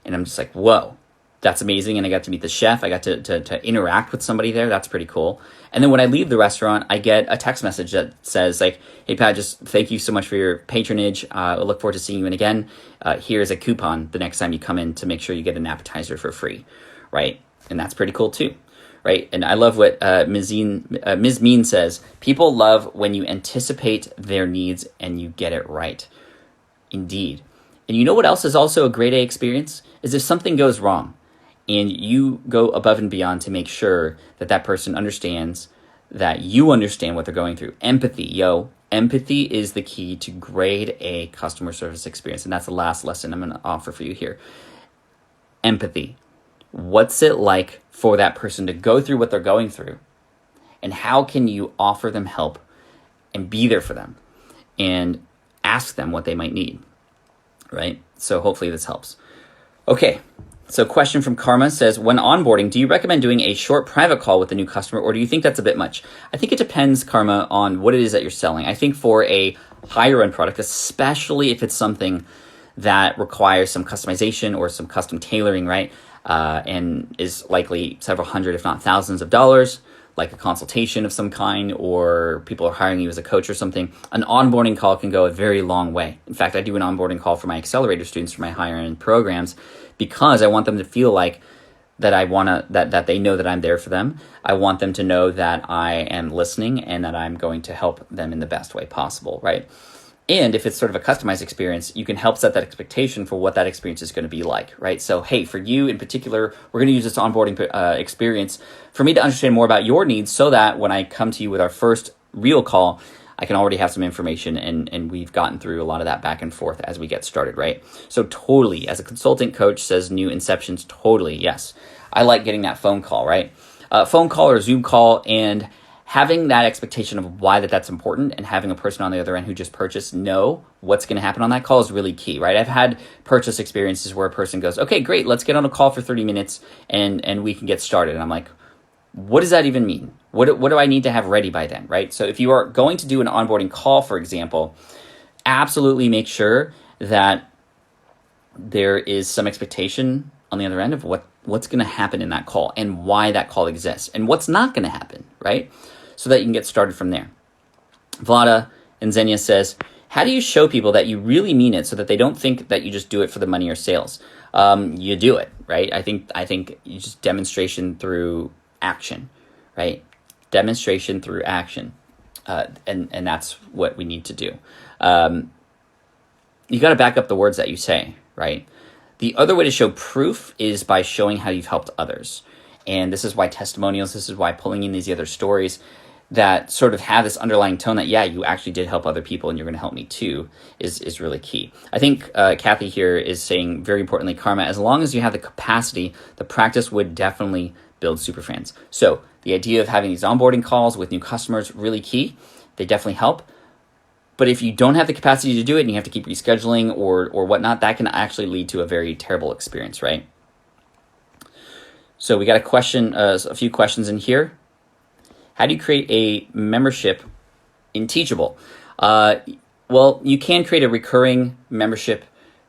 And I'm just like, whoa, that's amazing. And I got to meet the chef. I got to interact with somebody there. That's pretty cool. And then when I leave the restaurant, I get a text message that says like, hey, Pat, just thank you so much for your patronage. I look forward to seeing you in again. Here's a coupon the next time you come in to make sure you get an appetizer for free, right? And that's pretty cool too, right? And I love what Ms. Mean says. People love when you anticipate their needs and you get it right. Indeed. And you know what else is also a grade A experience? Is if something goes wrong and you go above and beyond to make sure that that person understands that you understand what they're going through. Empathy, yo. Empathy is the key to grade A customer service experience. And that's the last lesson I'm going to offer for you here. Empathy. What's it like for that person to go through what they're going through? And how can you offer them help and be there for them and ask them what they might need, right? So hopefully this helps. Okay, so question from Karma says, when onboarding, do you recommend doing a short private call with a new customer, or do you think that's a bit much? I think it depends, Karma, on what it is that you're selling. I think for a higher end product, especially if it's something that requires some customization or some custom tailoring, right? And is likely several hundred, if not thousands of dollars, like a consultation of some kind, or people are hiring you as a coach or something, an onboarding call can go a very long way. In fact, I do an onboarding call for my accelerator students for my higher end programs because I want them to feel like that that they know that I'm there for them. I want them to know that I am listening and that I'm going to help them in the best way possible, right? And if it's sort of a customized experience, you can help set that expectation for what that experience is going to be like, right? So, hey, for you in particular, we're going to use this onboarding experience for me to understand more about your needs so that when I come to you with our first real call, I can already have some information and we've gotten through a lot of that back and forth as we get started, right? So totally, as a consultant coach says new inceptions, totally, yes. I like getting that phone call, right? Phone call or Zoom call, and having that expectation of why that's important, and having a person on the other end who just purchased know what's going to happen on that call is really key, right? I've had purchase experiences where a person goes, okay, great, let's get on a call for 30 minutes and we can get started. And I'm like, what does that even mean? What do I need to have ready by then, right? So if you are going to do an onboarding call, for example, absolutely make sure that there is some expectation on the other end of what's going to happen in that call and why that call exists and what's not going to happen, right? So that you can get started from there. Vlada and Zenya says, how do you show people that you really mean it so that they don't think that you just do it for the money or sales? You do it, right? I think you just demonstration through action, right? Demonstration through action. And that's what we need to do. You got to back up the words that you say, right? The other way to show proof is by showing how you've helped others. And this is why testimonials, this is why pulling in these other stories that sort of have this underlying tone that, yeah, you actually did help other people and you're going to help me too, is really key. I think Kathy here is saying, very importantly, Karma, as long as you have the capacity, the practice would definitely build superfans. So the idea of having these onboarding calls with new customers, really key. They definitely help. But if you don't have the capacity to do it and you have to keep rescheduling or whatnot, that can actually lead to a very terrible experience, right? So we got a few questions in here. How do you create a membership in Teachable? Well, you can create a recurring membership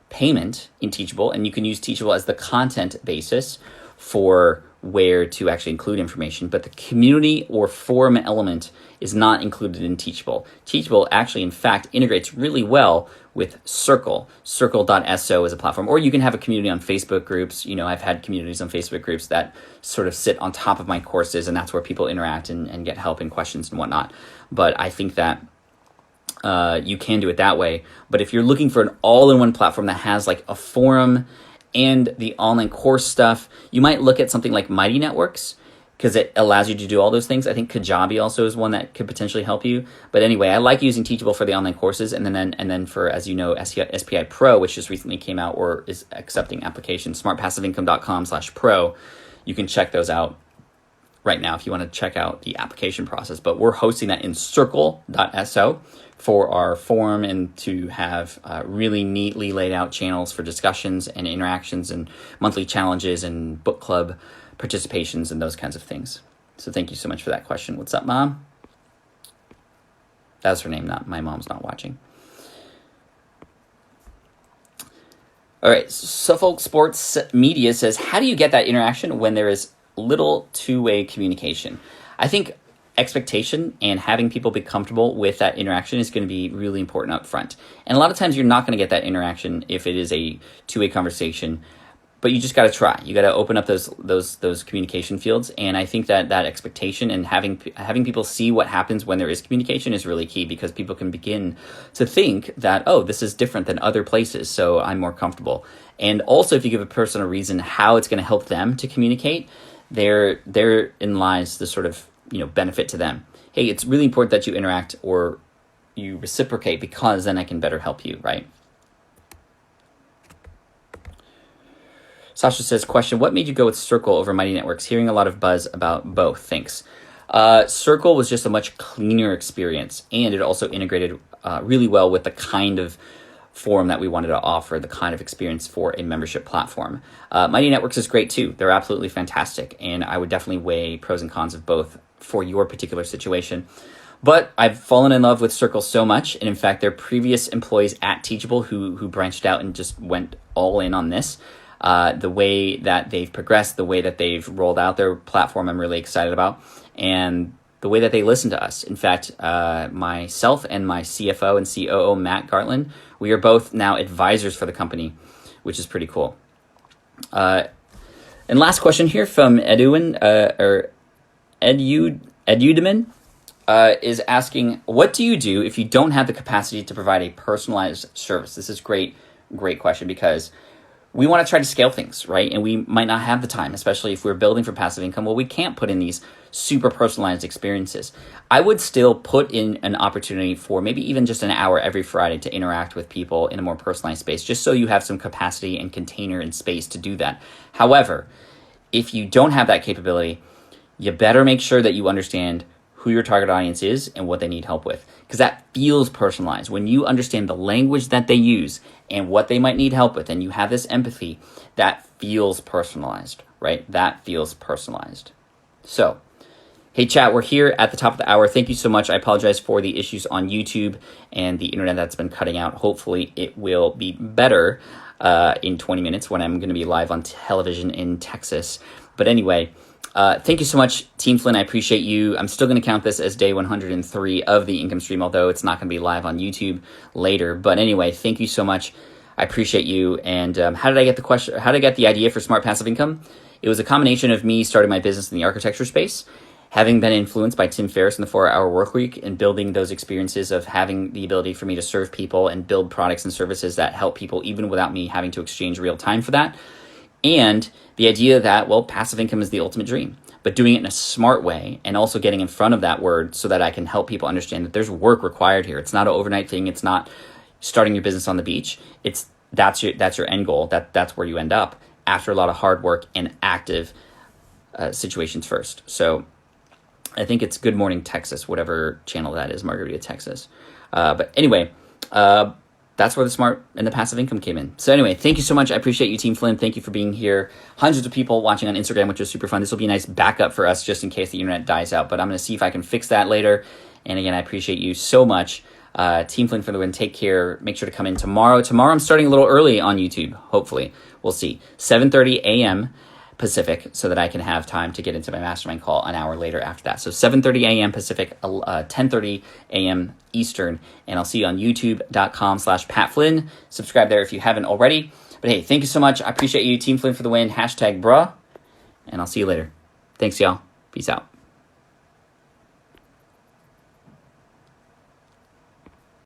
payment in Teachable, and you can use Teachable as the content basis for where to actually include information, but the community or forum element is not included in Teachable. Teachable actually, in fact, integrates really well with Circle. Circle.so is a platform, or you can have a community on Facebook groups. I've had communities on Facebook groups that sort of sit on top of my courses, and that's where people interact and get help and questions and whatnot. But I think that you can do it that way. But if you're looking for an all-in-one platform that has like a forum and the online course stuff, you might look at something like Mighty Networks because it allows you to do all those things. I think Kajabi also is one that could potentially help you. But anyway, I like using Teachable for the online courses, and then for, as you know, SPI Pro, which just recently came out or is accepting applications, smartpassiveincome.com/pro. You can check those out right now if you want to check out the application process. But we're hosting that in circle.so for our forum and to have really neatly laid out channels for discussions and interactions and monthly challenges and book club participations and those kinds of things. So thank you so much for that question. What's up, Mom? That's her name, not my mom's not watching. All right, Suffolk Sports Media says, how do you get that interaction when there is little two-way communication? I think expectation and having people be comfortable with that interaction is going to be really important up front. And a lot of times you're not going to get that interaction if it is a two-way conversation, but you just got to try. You got to open up those communication fields, and I think that expectation and having people see what happens when there is communication is really key, because people can begin to think that, oh, this is different than other places, so I'm more comfortable. And also, if you give a person a reason how it's going to help them to communicate, therein lies the sort of benefit to them. Hey, it's really important that you interact or you reciprocate, because then I can better help you, right? Sasha says, question, what made you go with Circle over Mighty Networks? Hearing a lot of buzz about both. Thanks. Circle was just a much cleaner experience, and it also integrated really well with the kind of forum that we wanted to offer, the kind of experience for a membership platform. Mighty Networks is great too. They're absolutely fantastic, and I would definitely weigh pros and cons of both for your particular situation. But I've fallen in love with Circle so much, and in fact, their previous employees at Teachable who branched out and just went all in on this, the way that they've progressed, the way that they've rolled out their platform, I'm really excited about, and the way that they listen to us. In fact, myself and my CFO and COO, Matt Gartland, we are both now advisors for the company, which is pretty cool. And last question here from Eduman, Edudeman, is asking, what do you do if you don't have the capacity to provide a personalized service? This is great question, because we want to try to scale things, right? And we might not have the time, especially if we're building for passive income. Well, we can't put in these super personalized experiences. I would still put in an opportunity for maybe even just an hour every Friday to interact with people in a more personalized space, just so you have some capacity and container and space to do that. However, if you don't have that capability, you better make sure that you understand who your target audience is and what they need help with, because that feels personalized. When you understand the language that they use and what they might need help with, and you have this empathy, that feels personalized, right? That feels personalized. So, hey chat, we're here at the top of the hour. Thank you so much. I apologize for the issues on YouTube and the internet that's been cutting out. Hopefully it will be better in 20 minutes when I'm going to be live on television in Texas. But anyway, thank you so much, Team Flynn. I appreciate you. I'm still going to count this as day 103 of the income stream, although it's not going to be live on YouTube later. But anyway, thank you so much. I appreciate you. And how did I get the question? How did I get the idea for Smart Passive Income? It was a combination of me starting my business in the architecture space, having been influenced by Tim Ferriss in the 4-Hour Workweek, and building those experiences of having the ability for me to serve people and build products and services that help people even without me having to exchange real time for that. And the idea that, well, passive income is the ultimate dream, but doing it in a smart way and also getting in front of that word so that I can help people understand that there's work required here. It's not an overnight thing. It's not starting your business on the beach. That's your end goal. That's where you end up after a lot of hard work and active situations first. So I think it's Good Morning Texas, whatever channel that is, Margarita, Texas. But anyway, that's where the smart and the passive income came in. So anyway, thank you so much. I appreciate you, Team Flynn. Thank you for being here. Hundreds of people watching on Instagram, which is super fun. This will be a nice backup for us just in case the internet dies out. But I'm going to see if I can fix that later. And again, I appreciate you so much. Team Flynn for the win. Take care. Make sure to come in tomorrow. Tomorrow I'm starting a little early on YouTube, hopefully. We'll see. 7:30 a.m. Pacific, so that I can have time to get into my mastermind call an hour later after that. So 7:30 a.m. Pacific, 10:30 a.m. Eastern, and I'll see you on youtube.com/PatFlynn. Subscribe there if you haven't already. But hey, thank you so much. I appreciate you. Team Flynn for the win. #bruh. And I'll see you later. Thanks, y'all. Peace out.